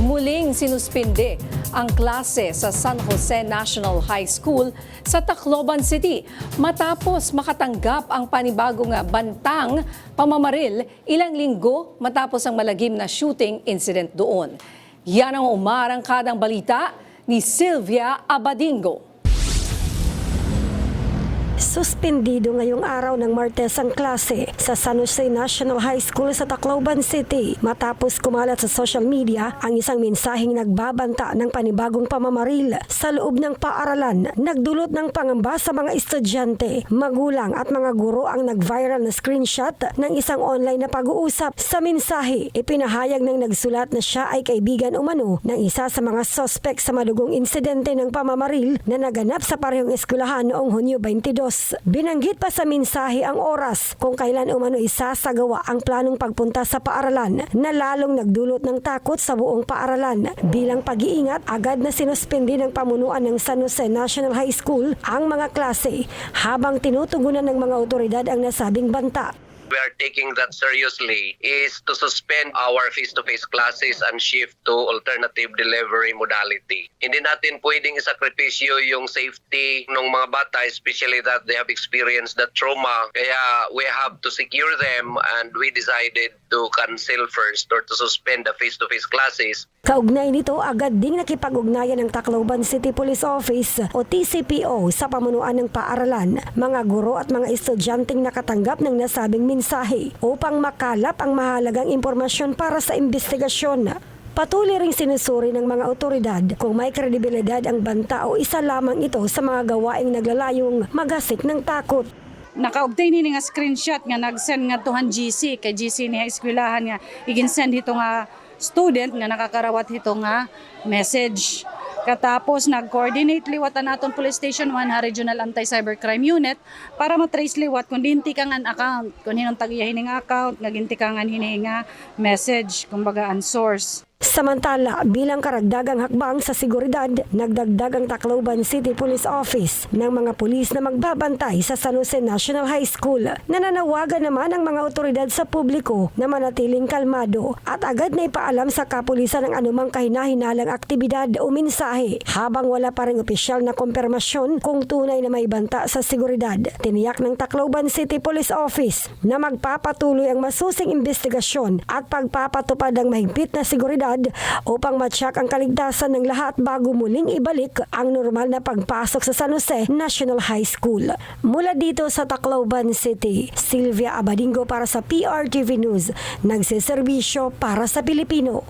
Muling sinuspinde ang klase sa San Jose National High School sa Tacloban City matapos makatanggap ang panibagong bantang pamamaril ilang linggo matapos ang malagim na shooting incident doon. Yan ang umarangkadang balita ni Sylvia Abadingo. Suspendido ngayong araw ng Martes ang klase sa San Jose National High School sa Tacloban City matapos kumalat sa social media ang isang mensaheng nagbabanta ng panibagong pamamaril sa loob ng paaralan. Nagdulot ng pangamba sa mga estudyante, magulang at mga guro ang nag-viral na screenshot ng isang online na pag-uusap. Sa mensahe, ipinahayag ng nagsulat na siya ay kaibigan umano ng isa sa mga suspect sa madugong insidente ng pamamaril na naganap sa parehong eskwelahan noong Hunyo 22. Binanggit pa sa mensahe ang oras kung kailan umano isasagawa ang planong pagpunta sa paaralan na lalong nagdulot ng takot sa buong paaralan. Bilang pag-iingat, agad na sinuspindi ng pamunuan ng San Jose National High School ang mga klase habang tinutugunan ng mga otoridad ang nasabing banta. We are taking that seriously is to suspend our face-to-face classes and shift to alternative delivery modality. Hindi natin pwedeng isakripisyo yung safety ng mga bata, especially that they have experienced that trauma. Kaya we have to secure them and we decided to cancel first or to suspend the face-to-face classes. Kaugnay nito, agad ding nakipag-ugnayan ng Tacloban City Police Office o TCPO sa pamunuan ng paaralan, mga guro at mga estudyanteng nakatanggap ng nasabing mensahe upang makalap ang mahalagang impormasyon para sa investigasyon. Patuloy ring sinusuri ng mga otoridad kung may kredibilidad ang banta o isa lamang ito sa mga gawaing naglalayong magasik ng takot. Naka-obtain ni nga screenshot nga nag-send nga tuhan GC kay GC niya eskwelahan nga igin-send hito nga student nga nakakarawat hito nga message. Katapos nag-coordinate liwatan naton Police Station 1 ha Regional Anti-Cybercrime Unit para matrace liwat kung dinti ka nga account, kung hinong tag-iyahin nga account, naginti ka nga hinihinga message, kumbaga ang source. Samantala, bilang karagdagang hakbang sa seguridad, nagdagdag ang Tacloban City Police Office ng mga pulis na magbabantay sa San Jose National High School. Nananawagan naman ang mga otoridad sa publiko na manatiling kalmado at agad na ipaalam sa kapulisan ang anumang kahinahinalang aktibidad o mensahe habang wala pa ring opisyal na kumpirmasyon kung tunay na may banta sa seguridad. Tiniyak ng Tacloban City Police Office na magpapatuloy ang masusing investigasyon at pagpapatupad ng mahigpit na seguridad upang matyak ang kaligtasan ng lahat bago muling ibalik ang normal na pagpasok sa San Jose National High School. Mula dito sa Tacloban City, Sylvia Abadingo para sa PRTV News, nagseserbisyo para sa Pilipino.